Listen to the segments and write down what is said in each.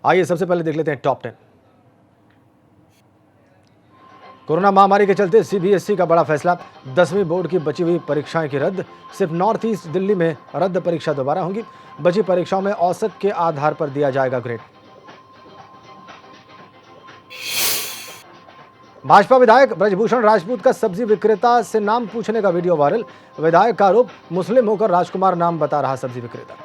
आइए सबसे पहले देख लेते हैं टॉप 10। कोरोना महामारी के चलते सीबीएसई का बड़ा फैसला, 10वीं बोर्ड की बची हुई परीक्षाएं की रद्द। सिर्फ नॉर्थ ईस्ट दिल्ली में रद्द परीक्षा दोबारा होंगी। बची परीक्षाओं में औसत के आधार पर दिया जाएगा ग्रेड। भाजपा विधायक ब्रजभूषण राजपूत का सब्जी विक्रेता से नाम पूछने का वीडियो वायरल। विधायक का आरोप, मुस्लिम होकर राजकुमार नाम बता रहा सब्जी विक्रेता।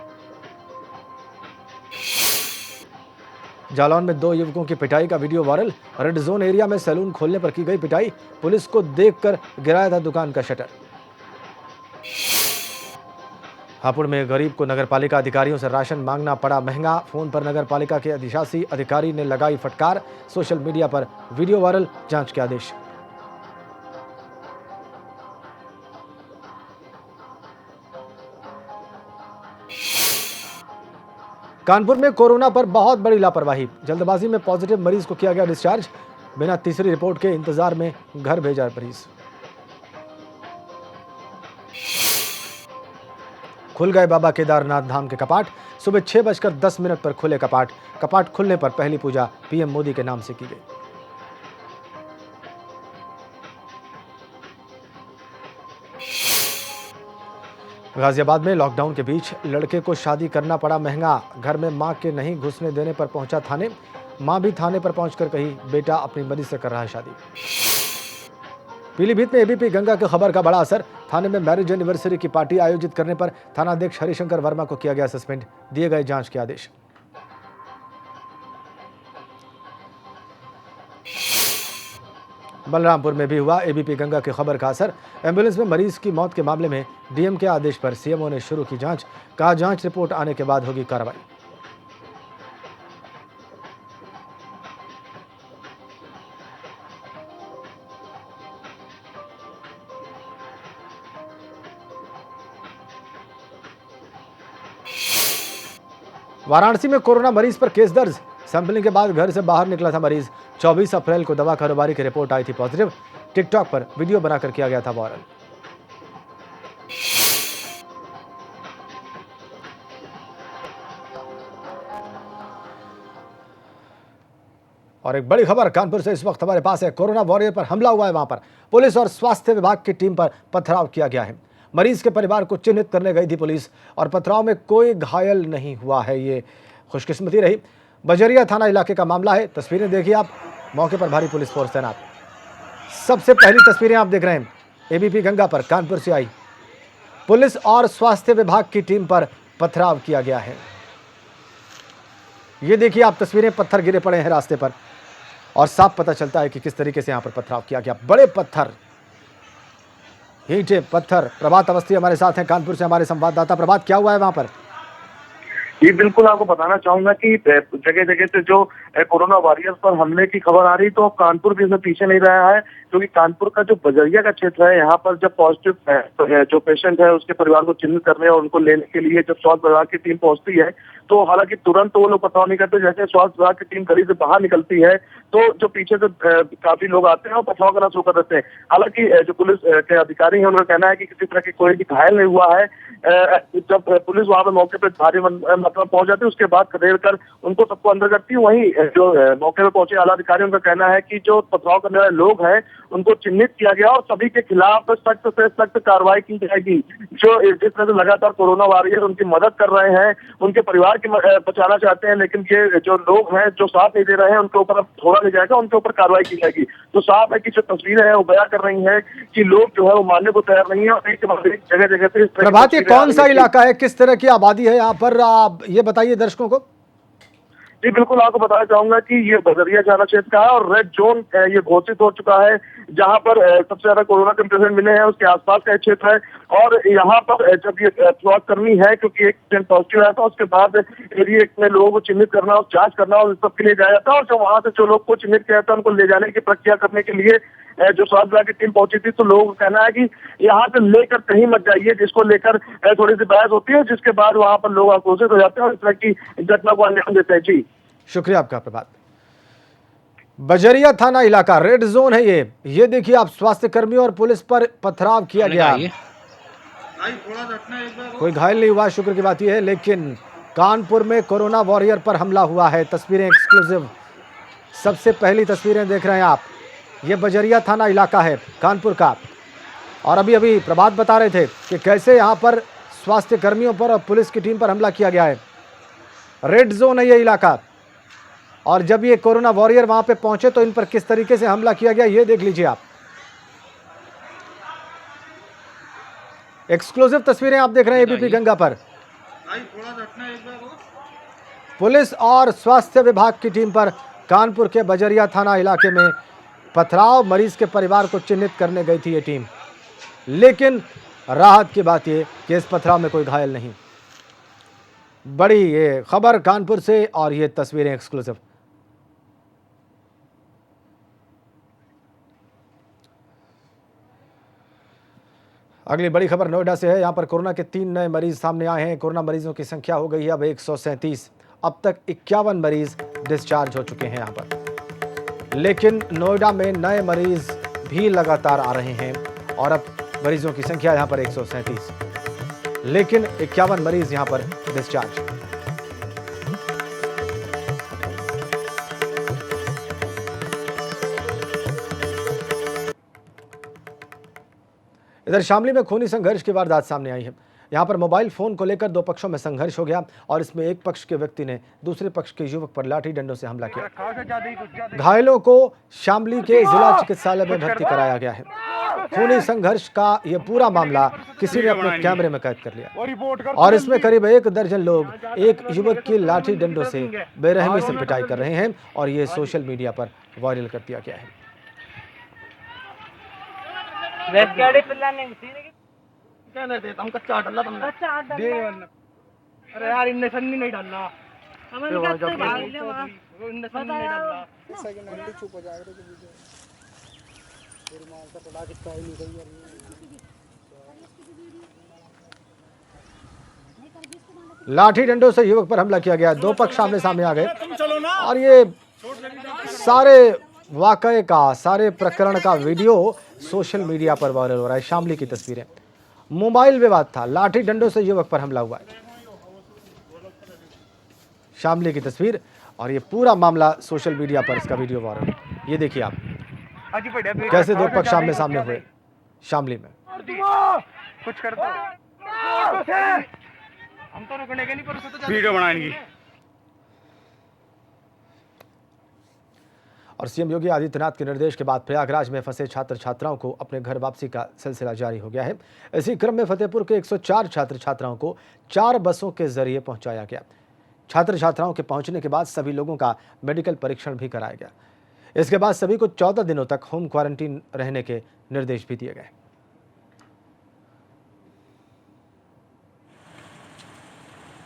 जालौन में 2 युवकों की पिटाई का video viral. Red zone area में सैलून खोलने पर की गई पिटाई। पुलिस को देखकर गिराया था दुकान का शटर। हापुड़ में गरीब को नगरपालिका अधिकारियों से राशन मांगना पड़ा महंगा। फोन पर नगरपालिका के अधिशासी अधिकारी ने लगाई फटकार। सोशल मीडिया पर वीडियो वायरल, जांच के आदेश। कानपुर में कोरोना पर बहुत बड़ी लापरवाही। जल्दबाजी में पॉजिटिव मरीज को किया गया डिस्चार्ज। बिना तीसरी रिपोर्ट के इंतजार में घर भेजा मरीज। खुल गए बाबा केदारनाथ धाम के कपाट। सुबह 6:10 पर खुले कपाट। कपाट खुलने पर पहली पूजा पीएम मोदी के नाम से की गई। गाजियाबाद में लॉकडाउन के बीच लड़के को शादी करना पड़ा महंगा। घर में मां के नहीं घुसने देने पर पहुंचा थाने। मां भी थाने पर पहुंचकर कही, बेटा अपनी मर्जी से कर रहा है शादी। पीलीभीत में एबीपी गंगा की खबर का बड़ा असर। थाने में मैरिज एनिवर्सरी की पार्टी आयोजित करने पर थानाध्यक्ष हरिशंकर वर्मा को किया गया सस्पेंड। दिए गए जांच के आदेश। बलरामपुर में भी हुआ एबीपी गंगा की खबर का असर। एम्बुलेंस में मरीज की मौत के मामले में डीएम के आदेश पर सीएमओ ने शुरू की जांच। कहा, जांच रिपोर्ट आने के बाद होगी कार्रवाई। वाराणसी में कोरोना मरीज पर केस दर्ज। सैंपलिंग के बाद घर से बाहर निकला था मरीज। 24 अप्रैल को दवा कारोबारी की रिपोर्ट आई थी पॉजिटिव। टिकटॉक पर वीडियो बनाकर किया गया था वायरल। और एक बड़ी खबर कानपुर से इस वक्त हमारे पास है। कोरोना वॉरियर पर हमला हुआ है। वहां पर पुलिस और स्वास्थ्य विभाग की टीम पर पथराव किया गया है। मरीज के परिवार को चिन्हित करने गई थी पुलिस और पथराव में कोई घायल नहीं हुआ है। ये खुशकिस्मती रही। बजरिया थाना इलाके का मामला है। तस्वीरें देखिए आप। मौके पर भारी पुलिस फोर्स तैनात। सबसे पहली तस्वीरें आप देख रहे हैं एबीपी गंगा पर कानपुर से आई। पुलिस और स्वास्थ्य विभाग की टीम पर पथराव किया गया है। ये देखिए आप तस्वीरें, पत्थर गिरे पड़े हैं रास्ते पर और साफ पता चलता है कि किस तरीके से यहां पर पथराव किया गया। बड़े पत्थर, ईंटें, पत्थर। प्रभात अवस्थी हमारे साथ हैं कानपुर से, हमारे संवाददाता। प्रभात, क्या हुआ है वहां पर? जी बिल्कुल, आपको बताना चाहूंगा कि जगह जगह से जो कोरोना वॉरियर्स पर हमले की खबर आ रही, तो कानपुर भी इसमें पीछे नहीं रहा है, क्योंकि कानपुर का जो बजरिया का क्षेत्र है, यहाँ पर जब पॉजिटिव है जो पेशेंट है उसके परिवार को चिन्हित करने और उनको लेने के लिए जब स्वास्थ्य विभाग की टीम पहुंचती है, तो हालांकि तुरंत तो वो लोग पथराव नहीं करते। जैसे स्वास्थ्य विभाग की टीम गली से बाहर निकलती है तो जो पीछे से काफी लोग आते हैं और पथराव करना शुरू कर देते हैं। हालांकि जो पुलिस के अधिकारी हैं उनका कहना है कि किसी तरह की कोई भी घायल नहीं हुआ है। जब पुलिस वहां पर मौके पर भारी मात्रा में पहुंच जाती है, उसके बाद खदेड़ कर उनको सबको अंदर करती है। वहीं जो मौके पर पहुंचे आला अधिकारी, उनका कहना है कि जो पथराव करने वाले लोग हैं उनको चिन्हित किया गया और सभी के खिलाफ सख्त से सख्त कार्रवाई की जाएगी। जो जिस तरह से लगातार कोरोना वॉरियर उनकी मदद कर रहे हैं, उनके परिवार की बचाना चाहते हैं, लेकिन ये जो लोग हैं जो साथ नहीं दे रहे हैं, उनके ऊपर अब छोड़ा नहीं जाएगा, उनके ऊपर कार्रवाई की जाएगी। तो साफ है कि जो तस्वीरें हैं वो बयां कर रही है कि लोग जो है वो मानने को तैयार नहीं है और एक के बाद एक जगह जगह से। प्रभात, ये कौन सा इलाका है, किस तरह की आबादी है यहाँ पर, आप ये बताइए दर्शकों को। जी बिल्कुल, आपको बताना चाहूंगा कि ये बजरिया थाना क्षेत्र का है और रेड जोन ये घोषित हो चुका है, जहां पर सबसे ज्यादा कोरोना के पेशेंट मिले हैं उसके आसपास का क्षेत्र है। और यहाँ पर जब ये स्वास्थ्यकर्मी है, क्योंकि एक पेशेंट पॉजिटिव आया था, उसके बाद एरिया में लोगों को चिन्हित करना और जांच करना और सबके लिए जाया जाता है। और जब वहां से जो लोग को चिन्हित किया जाता है उनको ले जाने की प्रक्रिया करने के लिए जो स्वास्थ्य विभाग की टीम पहुंची थी, तो लोगों का कहना है कि यहाँ से लेकर कहीं मत जाइए, जिसको लेकर थोड़ी सी बहस होती है, जिसके बाद वहां पर लोग आक्रोशित हो जाते हैं और इस तरह की घटना को अंजाम देते हैं। जी शुक्रिया आपका प्रभात। बजरिया थाना इलाका रेड जोन है ये देखिए आप। स्वास्थ्य कर्मियों और पुलिस पर पथराव किया गया। कोई घायल नहीं हुआ, शुक्र की बात यह है, लेकिन कानपुर में कोरोना वॉरियर पर हमला हुआ है। तस्वीरें एक्सक्लूसिव, सबसे पहली तस्वीरें देख रहे हैं आप। ये बजरिया थाना इलाका है कानपुर का। और अभी अभी प्रभात बता रहे थे कि कैसे यहाँ पर स्वास्थ्य कर्मियों पर और पुलिस की टीम पर हमला किया गया है। रेड जोन है ये इलाका, और जब ये कोरोना वॉरियर वहां पे पहुंचे तो इन पर किस तरीके से हमला किया गया ये देख लीजिए आप। एक्सक्लूसिव तस्वीरें आप देख रहे हैं एबीपी गंगा पर। पुलिस और स्वास्थ्य विभाग की टीम पर कानपुर के बजरिया थाना इलाके में पथराव। मरीज के परिवार को चिन्हित करने गई थी ये टीम, लेकिन राहत की बात यह कि इस पथराव में कोई घायल नहीं। बड़ी ये खबर कानपुर से, और ये तस्वीरें एक्सक्लूसिव। अगली बड़ी खबर नोएडा से है। यहां पर कोरोना के 3 नए मरीज सामने आए हैं। कोरोना मरीजों की संख्या हो गई है अब 137। अब तक 51 मरीज डिस्चार्ज हो चुके हैं यहां पर, लेकिन नोएडा में नए मरीज भी लगातार आ रहे हैं और अब मरीजों की संख्या यहां पर 137, लेकिन 51 मरीज यहां पर डिस्चार्ज। इधर शामली में खूनी संघर्ष की वारदात सामने आई है। यहां पर मोबाइल फोन को लेकर 2 पक्षों में संघर्ष हो गया और इसमें एक पक्ष के व्यक्ति ने दूसरे पक्ष के युवक पर लाठी डंडों से हमला किया। घायलों को शामली के जिला चिकित्सालय में भर्ती कराया गया है। खूनी संघर्ष का यह पूरा मामला किसी ने अपने कैमरे में कैद कर लिया और इसमें करीब 1 दर्जन लोग एक युवक की लाठी डंडों से बेरहमी से पिटाई कर रहे हैं और ये सोशल मीडिया पर वायरल कर दिया गया है। कहने देता हम कच्चा डाला तुमने दे वरना। अरे यार इनने सन्नी नहीं डालना हमने कच्चा भाग ले वहां इनने सन्नी नहीं डालना सेकंड हैंड चुप हो जाएगा तो वीडियो फिर मार का पड़ा कितना ही नहीं गई यार। लाठी डंडों से युवक पर हमला किया गया। 2 पक्ष आमने सामने आ गए और ये सारे वाकये का, सारे प्रकरण का वीडियो सोशल मीडिया पर वायरल हो रहा है। शामली की तस्वीरें, मोबाइल विवाद था, लाठी डंडों से युवक पर हमला हुआ है। शामली की तस्वीर और ये पूरा मामला सोशल मीडिया पर, इसका वीडियो वायरल। ये देखिए आप कैसे 2 पक्ष आमने सामने हुए शामली में। कुछ कर दो हम तो रुकने के नहीं पर वीडियो बनाएंगे। और सीएम योगी आदित्यनाथ के निर्देश के बाद प्रयागराज में फंसे छात्र छात्राओं को अपने घर वापसी का सिलसिला जारी हो गया है। इसी क्रम में फतेहपुर के 104 छात्र छात्राओं को 4 बसों के जरिए पहुंचाया गया। छात्र छात्राओं के पहुंचने के बाद सभी लोगों का मेडिकल परीक्षण भी कराया गया। इसके बाद सभी को 14 दिनों तक होम क्वारंटीन रहने के निर्देश भी दिए गए।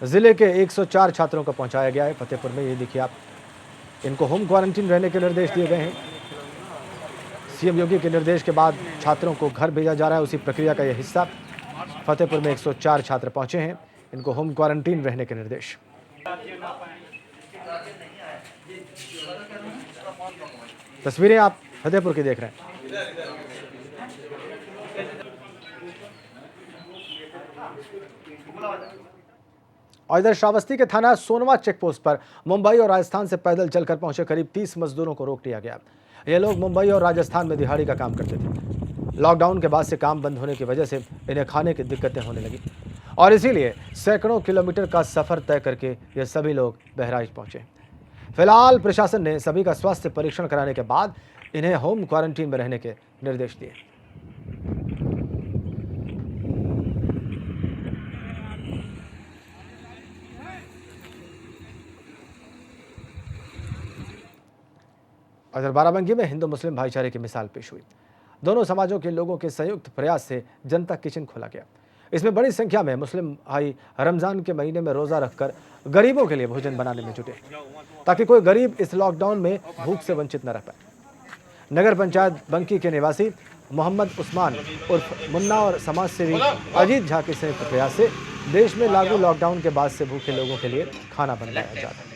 जिले के 104 छात्रों को पहुंचाया गया है फतेहपुर में। ये देखिए आप, इनको होम क्वारंटीन रहने के निर्देश दिए गए हैं। सीएम योगी के निर्देश के बाद छात्रों को घर भेजा जा रहा है, उसी प्रक्रिया का यह हिस्सा। फतेहपुर में 104 छात्र पहुंचे हैं, इनको होम क्वारंटीन रहने के निर्देश। तस्वीरें आप फतेहपुर की देख रहे हैं। और इधर श्रावस्ती के थाना सोनवा चेक पोस्ट पर मुंबई और राजस्थान से पैदल चलकर पहुंचे करीब 30 मजदूरों को रोक लिया गया। ये लोग मुंबई और राजस्थान में दिहाड़ी का काम करते थे। लॉकडाउन के बाद से काम बंद होने की वजह से इन्हें खाने की दिक्कतें होने लगी और इसीलिए सैकड़ों किलोमीटर का सफर तय करके ये सभी लोग बहराइच पहुंचे। फिलहाल प्रशासन ने सभी का स्वास्थ्य परीक्षण कराने के बाद इन्हें होम क्वारंटीन में रहने के निर्देश दिए। उधर बाराबंकी में हिंदू मुस्लिम भाईचारे की मिसाल पेश हुई। दोनों समाजों के लोगों के संयुक्त प्रयास से जनता किचन खोला गया। इसमें बड़ी संख्या में मुस्लिम भाई रमजान के महीने में रोजा रखकर गरीबों के लिए भोजन बनाने में जुटे, ताकि कोई गरीब इस लॉकडाउन में भूख से वंचित न रह पाए। नगर पंचायत बंकी के निवासी मोहम्मद उस्मान उर्फ मुन्ना और समाज सेवी अजीत झा के संयुक्त प्रयास से देश में लागू लॉकडाउन के बाद से भूखे लोगों के लिए खाना बनाया जा रहा है।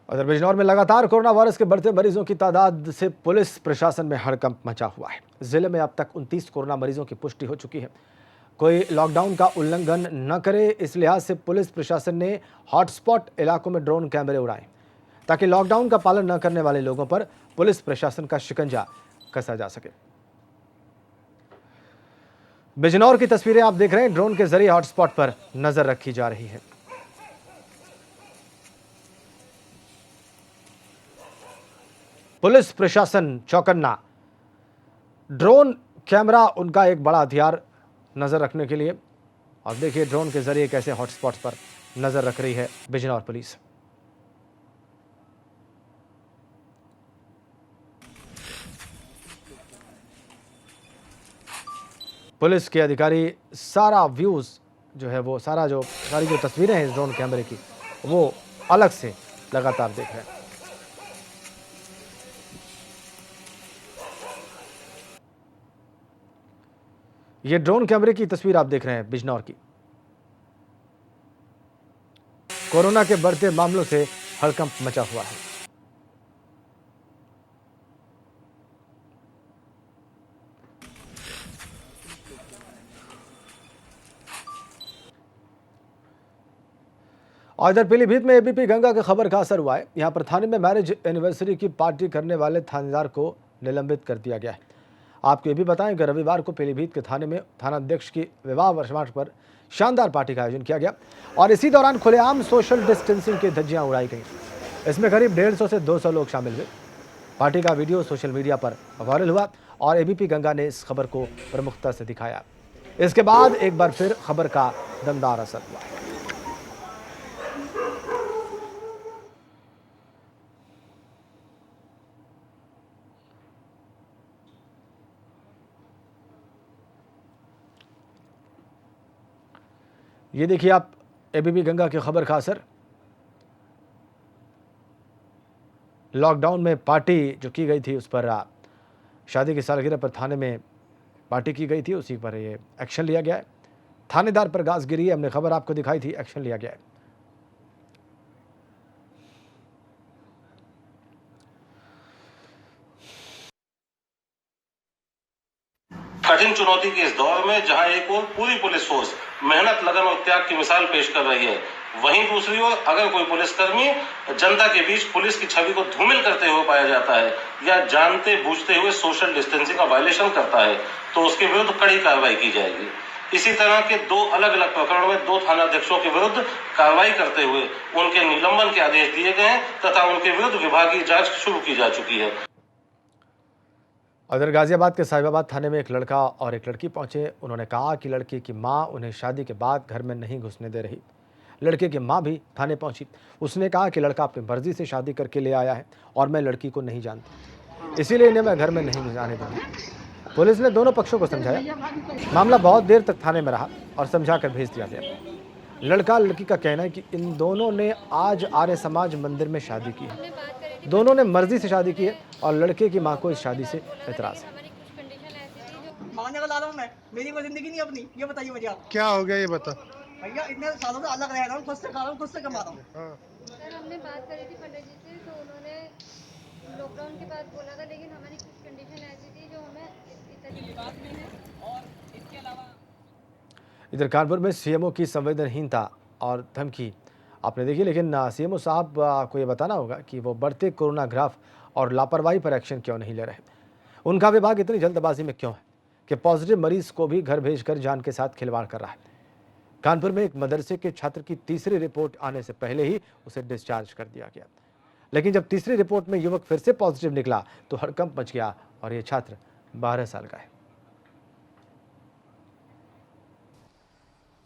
उधर बिजनौर में लगातार कोरोना वायरस के बढ़ते मरीजों की तादाद से पुलिस प्रशासन में हड़कंप मचा हुआ है। जिले में अब तक 29 कोरोना मरीजों की पुष्टि हो चुकी है। कोई लॉकडाउन का उल्लंघन न करे, इस लिहाज से पुलिस प्रशासन ने हॉटस्पॉट इलाकों में ड्रोन कैमरे उड़ाए ताकि लॉकडाउन का पालन न करने वाले लोगों पर पुलिस प्रशासन का शिकंजा कसा जा सके। बिजनौर की तस्वीरें आप देख रहे हैं। ड्रोन के जरिए हॉटस्पॉट पर नजर रखी जा रही है। पुलिस प्रशासन चौकन्ना। ड्रोन कैमरा उनका एक बड़ा हथियार नजर रखने के लिए। और देखिए ड्रोन के जरिए कैसे हॉटस्पॉट्स पर नजर रख रही है बिजनौर पुलिस। पुलिस के अधिकारी सारा व्यूज जो है वो सारी जो तस्वीरें हैं इस ड्रोन कैमरे की वो अलग से लगातार देख रहे हैं। ये ड्रोन कैमरे की तस्वीर आप देख रहे हैं बिजनौर की। कोरोना के बढ़ते मामलों से हड़कंप मचा हुआ है। और इधर पीलीभीत में एबीपी गंगा की खबर का असर हुआ है। यहां पर थाने में मैरिज एनिवर्सरी की पार्टी करने वाले थानेदार को निलंबित कर दिया गया है। आपको ये भी बताएं कि रविवार को पीलीभीत के थाने में थानाध्यक्ष की विवाह वर्षगांठ पर शानदार पार्टी का आयोजन किया गया और इसी दौरान खुलेआम सोशल डिस्टेंसिंग की धज्जियां उड़ाई गई। इसमें करीब 150 से 200 लोग शामिल हुए। पार्टी का वीडियो सोशल मीडिया पर वायरल हुआ और एबीपी गंगा ने इस खबर को प्रमुखता से दिखाया। इसके बाद एक बार फिर खबर का दमदार असर हुआ। ये देखिए आप एबीपी गंगा की खबर का असर। लॉकडाउन में पार्टी जो की गई थी उस पर शादी की सालगिरह पर थाने में पार्टी की गई थी, उसी पर ये एक्शन लिया गया है। थानेदार पर गाज गिरी है, हमने खबर आपको दिखाई थी, एक्शन लिया गया है। कठिन चुनौती के इस दौर में जहां एक ओर पूरी पुलिस फोर्स मेहनत, लगन और त्याग की मिसाल पेश कर रही है, वहीं दूसरी ओर अगर कोई पुलिसकर्मी जनता के बीच पुलिस की छवि को धूमिल करते हुए पाया जाता है या जानते बूझते हुए सोशल डिस्टेंसिंग का वायलेशन करता है तो उसके विरुद्ध कड़ी कार्रवाई की जाएगी। इसी तरह के 2 अलग अलग प्रकरणों में 2 थानाध्यक्षों के विरुद्ध कार्रवाई करते हुए उनके निलंबन के आदेश दिए गए हैं तथा उनके विरुद्ध विभागीय जांच शुरू की जा चुकी है। उधर गाजियाबाद के साहिबाबाद थाने में एक लड़का और एक लड़की पहुंचे। उन्होंने कहा कि लड़की की मां उन्हें शादी के बाद घर में नहीं घुसने दे रही। लड़के की मां भी थाने पहुंची। उसने कहा कि लड़का अपनी मर्जी से शादी करके ले आया है और मैं लड़की को नहीं जानती, इसीलिए इन्हें मैं घर में नहीं जाने दूंगी। पुलिस ने दोनों पक्षों को समझाया। मामला बहुत देर तक थाने में रहा और समझाकर भेज दिया गया। लड़का लड़की का कहना है कि इन दोनों ने आज आर्य समाज मंदिर में शादी की है। दोनों ने मर्जी से शादी की है और लड़के की मां को इस शादी से एतराज है। मानने का ला रहा हूं मैं, मेरी कोई जिंदगी नहीं अपनी, ये बताइए मुझे आप। क्या हो गया ये बता। भैया इतने सालों से अलग रह रहा हूँ, खुद से खा रहा हूँ, खुद से कमा रहा हूँ। सर हमने बात करी थी पंडित जी से, तो उन्होंने लॉकडाउन के बाद बोला था, लेकिन हमारी कुछ कंडीशन ऐसी थी जो हमें इतनी बात नहीं है। और इसके अलावा इधर कानपुर में सीएमओ की संवेदनहीनता और धमकी आपने देखी, लेकिन सीएमओ साहब को ये बताना होगा कि वो बढ़ते कोरोना ग्राफ और लापरवाही पर एक्शन क्यों नहीं ले रहे। उनका विभाग इतनी जल्दबाजी में क्यों है कि पॉजिटिव मरीज को भी घर भेजकर जान के साथ खिलवाड़ कर रहा है। कानपुर में एक मदरसे के छात्र की तीसरी रिपोर्ट आने से पहले ही उसे डिस्चार्ज कर दिया गया, लेकिन जब तीसरी रिपोर्ट में युवक फिर से पॉजिटिव निकला तो हड़कंप मच गया और ये छात्र 12 साल का है।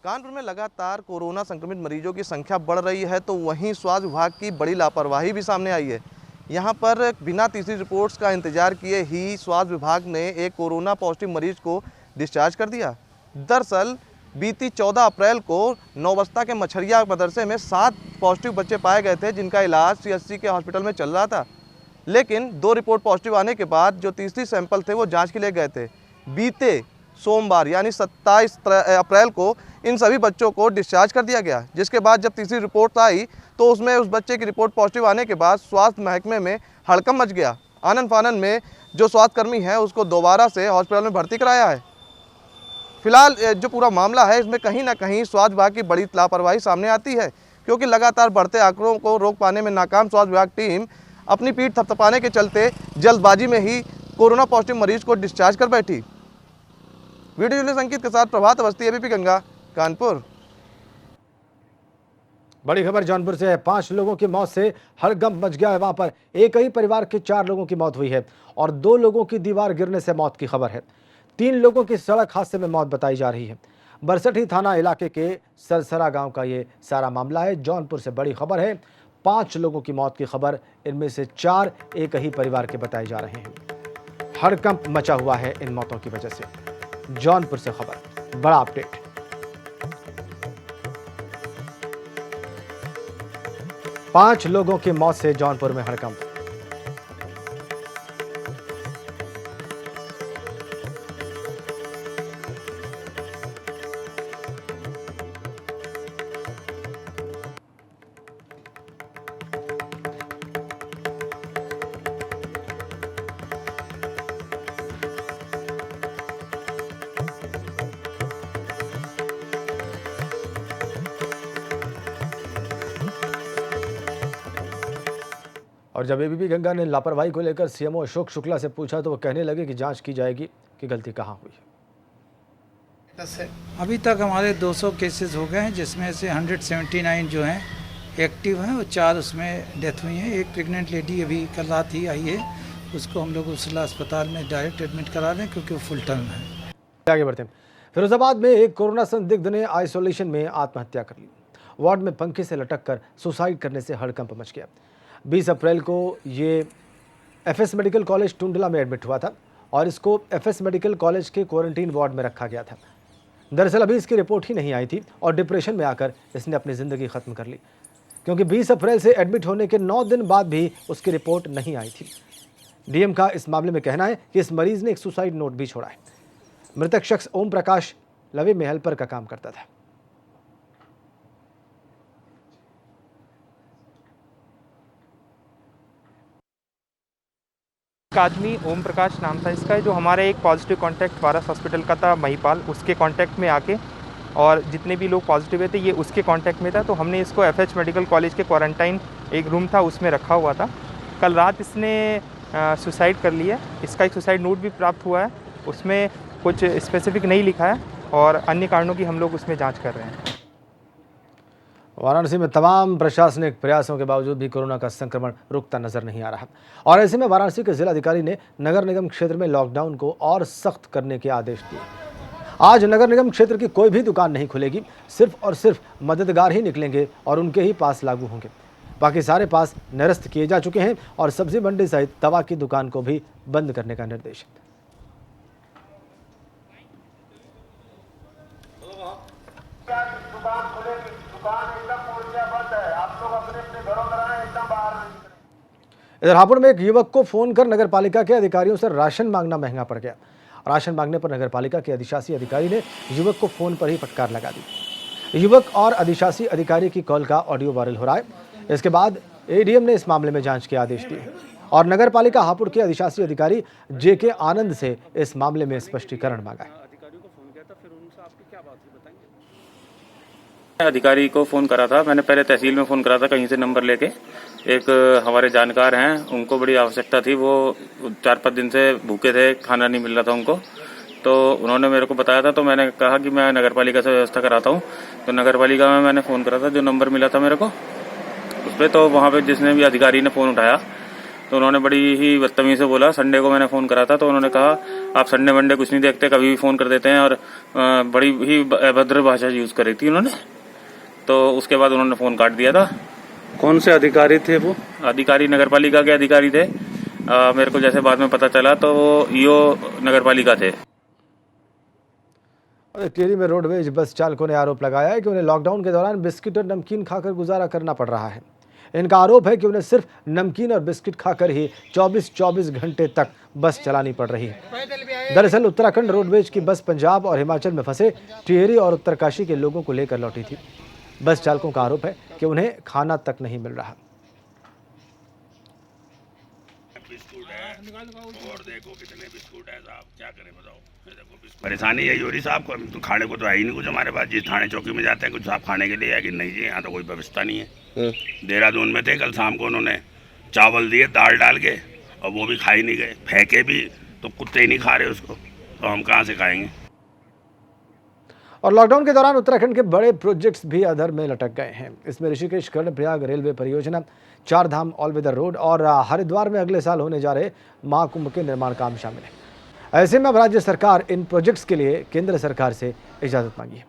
कानपुर में लगातार कोरोना संक्रमित मरीजों की संख्या बढ़ रही है, तो वहीं स्वास्थ्य विभाग की बड़ी लापरवाही भी सामने आई है। यहां पर बिना तीसरी रिपोर्ट्स का इंतजार किए ही स्वास्थ्य विभाग ने एक कोरोना पॉजिटिव मरीज को डिस्चार्ज कर दिया। दरअसल बीती 14 अप्रैल को नौबस्ता के मछरिया मदरसे में 7 पॉजिटिव बच्चे पाए गए थे, जिनका इलाज सीएचसी के हॉस्पिटल में चल रहा था। लेकिन 2 रिपोर्ट पॉजिटिव आने के बाद जो तीसरी सैंपल थे वो जाँच के लिए गए थे। बीते सोमवार यानी 27 अप्रैल को इन सभी बच्चों को डिस्चार्ज कर दिया गया, जिसके बाद जब तीसरी रिपोर्ट आई तो उसमें उस बच्चे की रिपोर्ट पॉजिटिव आने के बाद स्वास्थ्य महकमे में हड़कंप मच गया। आनन फानन में जो स्वास्थ्यकर्मी है उसको दोबारा से हॉस्पिटल में भर्ती कराया है। फिलहाल जो पूरा मामला है इसमें कहीं ना कहीं स्वास्थ्य विभाग की बड़ी लापरवाही सामने आती है, क्योंकि लगातार बढ़ते आंकड़ों को रोक पाने में नाकाम स्वास्थ्य विभाग टीम अपनी पीठ थपथपाने के चलते जल्दबाजी में ही कोरोना पॉजिटिव मरीज को डिस्चार्ज कर बैठी। वीडियो जर्नलिस्ट अंकित के साथ प्रभात अवस्थी, एबीपी गंगा, कानपुर। बड़ी खबर जौनपुर से है। 5 लोगों की मौत से हड़कंप मच गया है। वहां पर एक ही परिवार के 4 लोगों की मौत हुई है और 2 लोगों की दीवार गिरने से मौत की खबर है। 3 लोगों की सड़क हादसे में मौत बताई जा रही है। बरसठी थाना इलाके के सरसरा गांव का ये सारा मामला है। जौनपुर से बड़ी खबर है। 5 लोगों की मौत की खबर, इनमें से 4 एक ही परिवार के बताए जा रहे हैं। हड़कंप मचा हुआ है इन मौतों की वजह से। जौनपुर से खबर, बड़ा अपडेट। पांच लोगों की मौत से जौनपुर में हड़कंप। और जब एबीपी गंगा ने लापरवाही को लेकर सीएमओ अशोक शुक्ला से पूछा तो वो कहने लगे कि जांच की जाएगी कि गलती कहां हुई है। अभी तक हमारे 200 केसेस हो गए हैं, जिसमें से 179 जो हैं एक्टिव हैं और 4 उसमें डेथ हुई हैं। एक प्रेग्नेंट लेडी अभी कल रात ही आई है, उसको हम लोग उसला अस्पताल में डायरेक्ट एडमिट करा रहे हैं क्योंकि वो फुल टर्म है। आगे बढ़ते हैं। फिरोजाबाद में एक कोरोना संदिग्ध ने आइसोलेशन में आत्महत्या कर ली। वार्ड में पंखे से लटक कर सुसाइड करने से हड़कंप मच गया। 20 अप्रैल को ये एफएस मेडिकल कॉलेज टुंडला में एडमिट हुआ था और इसको एफएस मेडिकल कॉलेज के क्वारंटीन वार्ड में रखा गया था। दरअसल अभी इसकी रिपोर्ट ही नहीं आई थी और डिप्रेशन में आकर इसने अपनी ज़िंदगी ख़त्म कर ली, क्योंकि 20 अप्रैल से एडमिट होने के 9 दिन बाद भी उसकी रिपोर्ट नहीं आई थी। डीएम का इस मामले में कहना है कि इस मरीज़ ने एक सुसाइड नोट भी छोड़ा है। मृतक शख्स ओम प्रकाश लवे में हेल्पर का काम करता था। एक आदमी ओम प्रकाश नाम था इसका, जो हमारे एक पॉजिटिव कांटेक्ट वारस हॉस्पिटल का था महिपाल, उसके कांटेक्ट में आके और जितने भी लोग पॉजिटिव थे ये उसके कांटेक्ट में था। तो हमने इसको एफएच मेडिकल कॉलेज के क्वारंटाइन एक रूम था उसमें रखा हुआ था। कल रात इसने सुसाइड कर लिया। इसका एक सुसाइड नोट भी प्राप्त हुआ है, उसमें कुछ स्पेसिफिक नहीं लिखा है और अन्य कारणों की हम लोग उसमें जाँच कर रहे हैं। वाराणसी में तमाम प्रशासनिक प्रयासों के बावजूद भी कोरोना का संक्रमण रुकता नजर नहीं आ रहा और ऐसे में वाराणसी के जिलाधिकारी ने नगर निगम क्षेत्र में लॉकडाउन को और सख्त करने के आदेश दिए। आज नगर निगम क्षेत्र की कोई भी दुकान नहीं खुलेगी, सिर्फ और सिर्फ मददगार ही निकलेंगे और उनके ही पास लागू होंगे। बाकी सारे पास निरस्त किए जा चुके हैं और सब्जी मंडी सहित दवा की दुकान को भी बंद करने का निर्देश है। इधर हापुड़ में एक युवक को फोन कर नगरपालिका के अधिकारियों से राशन मांगना महंगा पड़ गया। राशन मांगने पर नगरपालिका के अधिशासी अधिकारी ने युवक को फोन पर ही फटकार लगा दी। युवक और अधिशासी अधिकारी की कॉल का ऑडियो वायरल हो रहा है। इसके बाद एडीएम ने इस मामले में जांच के आदेश दिए और नगरपालिका हापुड़ के अधिशासी अधिकारी जेके आनंद से इस मामले में स्पष्टीकरण मांगा है। अधिकारी को फ़ोन करा था मैंने, पहले तहसील में फ़ोन करा था कहीं से नंबर लेके। एक हमारे जानकार हैं, उनको बड़ी आवश्यकता थी, वो 4-5 दिन से भूखे थे, खाना नहीं मिल रहा था उनको। तो उन्होंने मेरे को बताया था, तो मैंने कहा कि मैं नगरपालिका से व्यवस्था कराता हूँ। तो नगरपालिका में मैंने फ़ोन करा था, जो नंबर मिला था मेरे को उस पर। तो वहाँ पे जिसने भी अधिकारी ने फ़ोन उठाया तो उन्होंने बड़ी ही बदतमीजी से बोला। संडे को मैंने फ़ोन करा था तो उन्होंने कहा आप संडे वनडे कुछ नहीं देखते, कभी भी फ़ोन कर देते हैं, और बड़ी ही अभद्र भाषा यूज़ करी थी उन्होंने। तो उसके बाद उन्होंने फ़ोन काट दिया था। कौन से अधिकारी थे वो? अधिकारी नगरपालिका के अधिकारी थे। मेरे को जैसे बाद में पता चला तो वो ईओ नगरपालिका थे। टिहरी में रोडवेज बस चालकों ने आरोप लगाया है कि उन्हें लॉकडाउन के दौरान बिस्किट और नमकीन खाकर गुजारा करना पड़ रहा है। इनका आरोप है कि उन्हें सिर्फ नमकीन और बिस्किट खाकर ही 24 घंटे तक बस चलानी पड़ रही है। दरअसल उत्तराखंड रोडवेज की बस पंजाब और हिमाचल में फंसे टिहरी और उत्तरकाशी के लोगों को लेकर लौटी थी। बस चालकों का आरोप है कि कि उन्हें खाना तक नहीं मिल रहा। और देखो कितने बिस्कुट है साहब, क्या करें बताओ। परेशानी यही हो रही साहब को, तो खाने को तो है ही नहीं कुछ हमारे पास। जिस थाने चौकी में जाते हैं कुछ साहब खाने के लिए है कि नहीं जी, यहाँ तो कोई व्यवस्था नहीं है। देहरादून में थे, कल शाम को उन्होंने चावल दिए दाल डाल के, और वो भी खा ही नहीं गए, फेंके भी तो कुत्ते ही नहीं खा रहे उसको, तो हम कहाँ से खाएंगे। और लॉकडाउन के दौरान उत्तराखंड के बड़े प्रोजेक्ट्स भी अधर में लटक गए हैं। इसमें ऋषिकेश कर्णप्रयाग रेलवे परियोजना, 4 धाम ऑल वेदर रोड और हरिद्वार में अगले साल होने जा रहे महाकुंभ के निर्माण काम शामिल है। ऐसे में अब राज्य सरकार इन प्रोजेक्ट्स के लिए केंद्र सरकार से इजाजत मांगी है।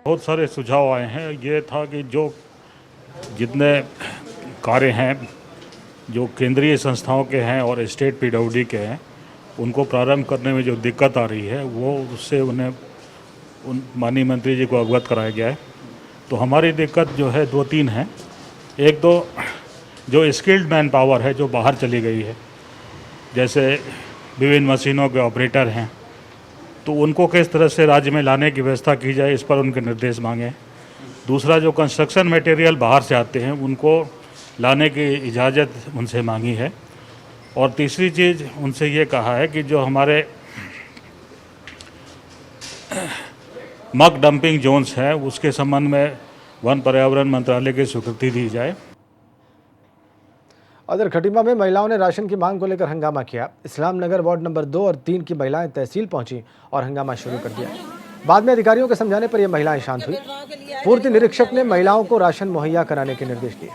बहुत सारे सुझाव आए हैं। ये था कि जो जितने कार्य हैं जो केंद्रीय संस्थाओं के हैं और स्टेट पीडब्ल्यूडी के हैं, उनको प्रारंभ करने में जो दिक्कत आ रही है वो उससे उन्हें माननीय मंत्री जी को अवगत कराया गया है। तो हमारी दिक्कत जो है 2-3 हैं। एक तो जो स्किल्ड मैन पावर है जो बाहर चली गई है, जैसे विभिन्न मशीनों के ऑपरेटर हैं, तो उनको किस तरह से राज्य में लाने की व्यवस्था की जाए, इस पर उनके निर्देश मांगे। दूसरा, जो कंस्ट्रक्शन मटेरियल बाहर से आते हैं उनको लाने की इजाज़त उनसे मांगी है। और तीसरी चीज़ उनसे ये कहा है कि जो हमारे मक डंपिंग जोन्स हैं उसके संबंध में वन पर्यावरण मंत्रालय की स्वीकृति दी जाए। उधर खटीमा में महिलाओं ने राशन की मांग को लेकर हंगामा किया। इस्लाम नगर वार्ड नंबर 2 और 3 की महिलाएं तहसील पहुंची और हंगामा शुरू कर दिया। बाद में अधिकारियों के समझाने पर यह महिलाएं शांत हुई। पूर्ति निरीक्षक ने महिलाओं को राशन मुहैया कराने के निर्देश दिए।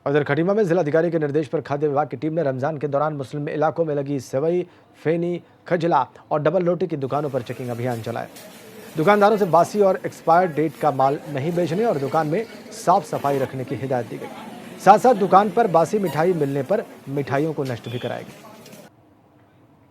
उधर खटीमा में जिलाधिकारी के निर्देश पर खाद्य विभाग की टीम ने रमजान के दौरान मुस्लिम इलाकों में लगी सेवई, फेनी, खजला और डबल रोटी की दुकानों पर चेकिंग अभियान चलाया। दुकानदारों से बासी और एक्सपायर्ड डेट का माल नहीं बेचने और दुकान में साफ सफाई रखने की हिदायत दी गई। साथ साथ दुकान पर बासी मिठाई मिलने पर मिठाइयों को नष्ट भी कराया गया।